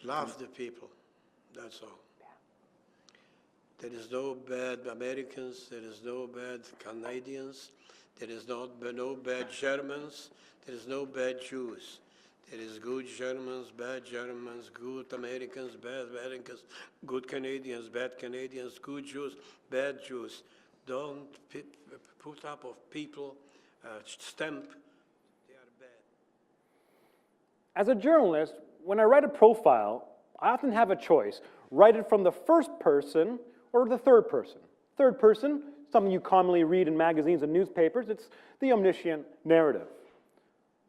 Love the people, that's all. There is no bad Americans, there is no bad Canadians, there is no bad Germans, there is no bad Jews. There is good Germans, good Americans, bad Americans, good Canadians, bad Canadians, good Jews, bad Jews. Don't put up of people stamp, they are bad. As a journalist, when I write a profile, I often have a choice. Write it from the first person or the third person. Third person, something you commonly read in magazines and newspapers, it's the omniscient narrative.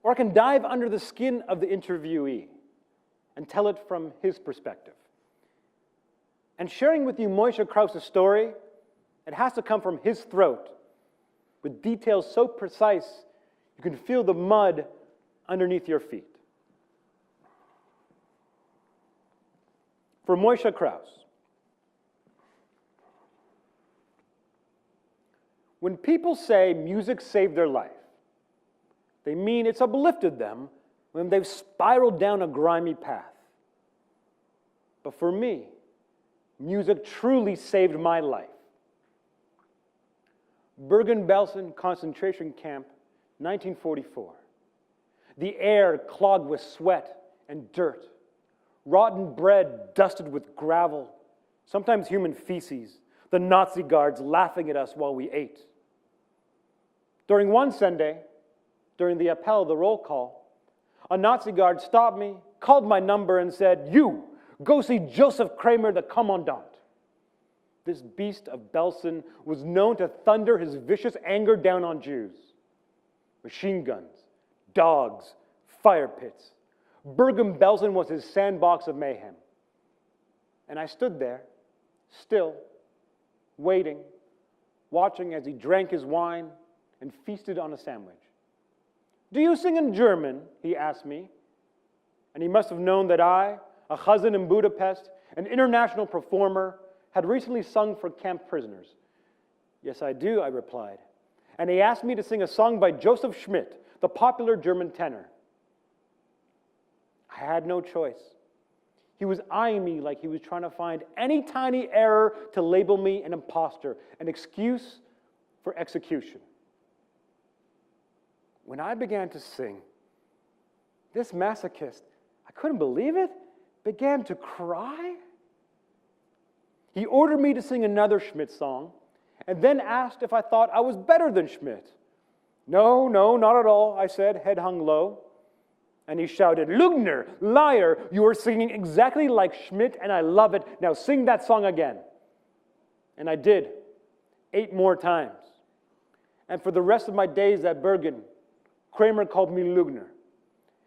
Or I can dive under the skin of the interviewee and tell it from his perspective. And sharing with you Moshe Kraus' story, it has to come from his throat, with details so precise you can feel the mud underneath your feet. For Moshe Kraus, when people say music saved their life, they mean it's uplifted them when they've spiraled down a grimy path. But for me, music truly saved my life. Bergen-Belsen concentration camp, 1944. The air clogged with sweat and dirt. Rotten bread dusted with gravel, sometimes human feces. The Nazi guards laughing at us while we ate. During one Sunday, during the appel, the roll call, a Nazi guard stopped me, called my number, and said, "You, go see Joseph Kramer, the commandant." This beast of Belsen was known to thunder his vicious anger down on Jews. Machine guns, dogs, fire pits. Bergen-Belsen was his sandbox of mayhem. And I stood there, still, waiting, watching as he drank his wine and feasted on a sandwich. "Do you sing in German?" he asked me. And he must have known that I, a chazan in Budapest, an international performer, had recently sung for camp prisoners. "Yes, I do," I replied. And he asked me to sing a song by Joseph Schmidt, the popular German tenor. I had no choice. He was eyeing me like he was trying to find any tiny error to label me an imposter, an excuse for execution. When I began to sing, this masochist, I couldn't believe it, began to cry. He ordered me to sing another Schmidt song, and then asked if I thought I was better than Schmidt. No, not at all," I said, head hung low. And he shouted, "Lügner, liar, you are singing exactly like Schmidt, and I love it. Now sing that song again." And I did, 8 more times. And for the rest of my days at Bergen, Kramer called me Lügner.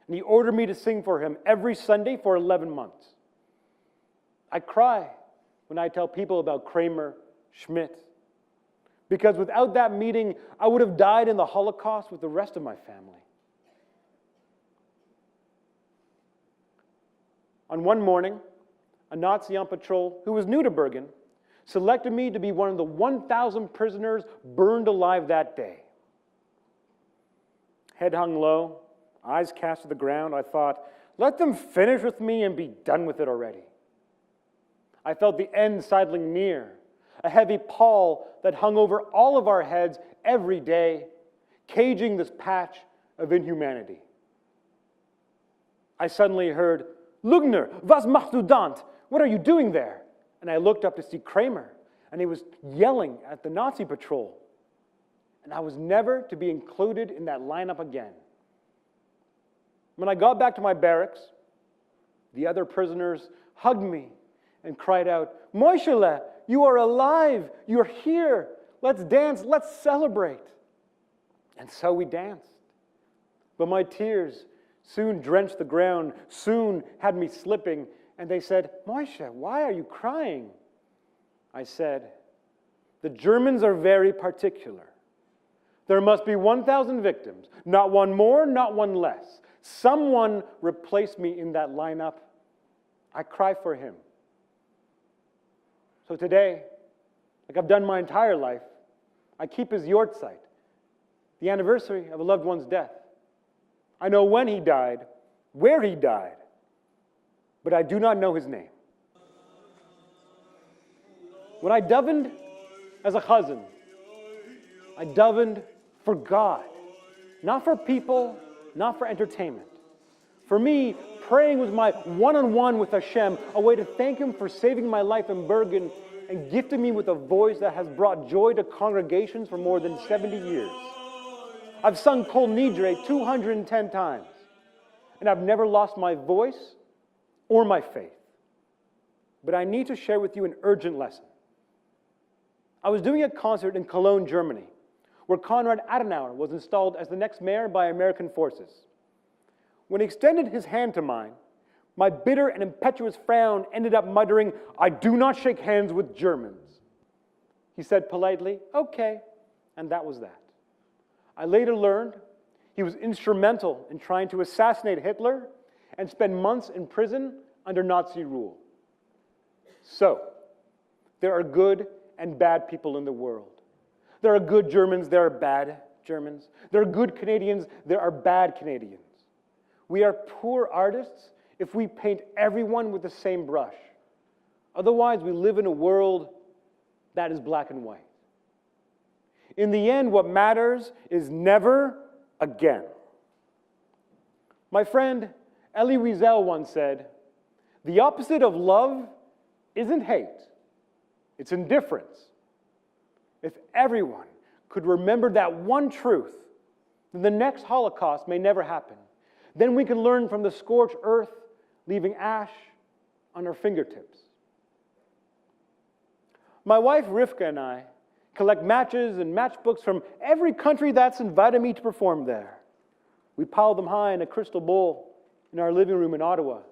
And he ordered me to sing for him every Sunday for 11 months. I cry when I tell people about Kramer, Schmidt, because without that meeting, I would have died in the Holocaust with the rest of my family. On one morning, a Nazi on patrol who was new to Bergen selected me to be one of the 1,000 prisoners burned alive that day. Head hung low, eyes cast to the ground, I thought, let them finish with me and be done with it already. I felt the end sidling near, a heavy pall that hung over all of our heads every day, caging this patch of inhumanity. I suddenly heard, "Lügner, was machst du dort? What are you doing there?" And I looked up to see Kramer, and he was yelling at the Nazi patrol. And I was never to be included in that lineup again. When I got back to my barracks, the other prisoners hugged me and cried out, "Moishele, you are alive, you're here, let's dance, let's celebrate." And so we danced. But my tears soon drenched the ground, soon had me slipping, and they said, "Moshe, why are you crying?" I said, "The Germans are very particular. There must be 1,000 victims, not one more, not one less. Someone replaced me in that lineup. I cry for him." So today, like I've done my entire life, I keep his yortzeit, the anniversary of a loved one's death. I know when he died, where he died, but I do not know his name. When I davened as a chazan, I davened for God, not for people, not for entertainment. For me, praying was my one-on-one with Hashem, a way to thank Him for saving my life in Bergen and gifting me with a voice that has brought joy to congregations for more than 70 years. I've sung Kol Nidre 210 times, and I've never lost my voice or my faith. But I need to share with you an urgent lesson. I was doing a concert in Cologne, Germany, where Konrad Adenauer was installed as the next mayor by American forces. When he extended his hand to mine, my bitter and impetuous frown ended up muttering, "I do not shake hands with Germans." He said politely, "Okay," and that was that. I later learned he was instrumental in trying to assassinate Hitler and spend months in prison under Nazi rule. So, there are good and bad people in the world. There are good Germans, there are bad Germans. There are good Canadians, there are bad Canadians. We are poor artists if we paint everyone with the same brush. Otherwise, we live in a world that is black and white. In the end, what matters is never again. My friend Elie Wiesel once said, "The opposite of love isn't hate, it's indifference." If everyone could remember that one truth, then the next Holocaust may never happen. Then we can learn from the scorched earth, leaving ash on our fingertips. My wife Rivka and I collect matches and matchbooks from every country that's invited me to perform there. We pile them high in a crystal bowl in our living room in Ottawa.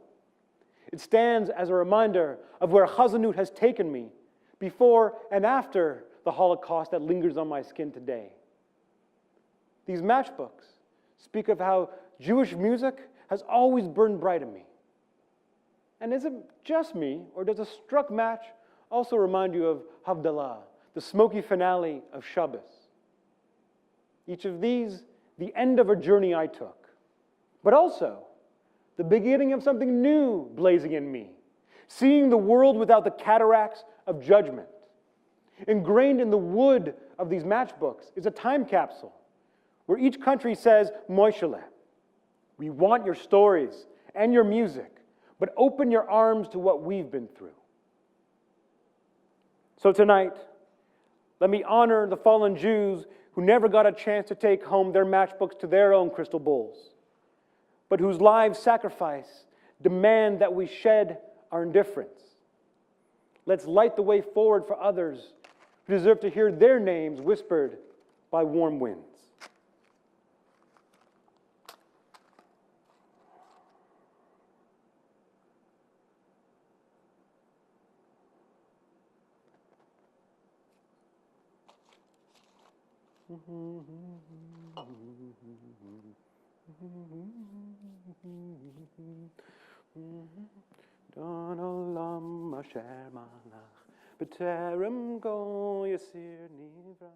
It stands as a reminder of where Chazanut has taken me before and after the Holocaust that lingers on my skin today. These matchbooks speak of how Jewish music has always burned bright in me. And is it just me, or does a struck match also remind you of Havdalah, the smoky finale of Shabbos? Each of these, the end of a journey I took, but also the beginning of something new blazing in me, seeing the world without the cataracts of judgment. Ingrained in the wood of these matchbooks is a time capsule where each country says, Moisheleh, we want your stories and your music, but open your arms to what we've been through. So tonight, let me honor the fallen Jews who never got a chance to take home their matchbooks to their own crystal bowls, but whose lives sacrifice demand that we shed our indifference. Let's light the way forward for others who deserve to hear their names whispered by warm winds. Don olam asher malach b'terem go yasir nivra.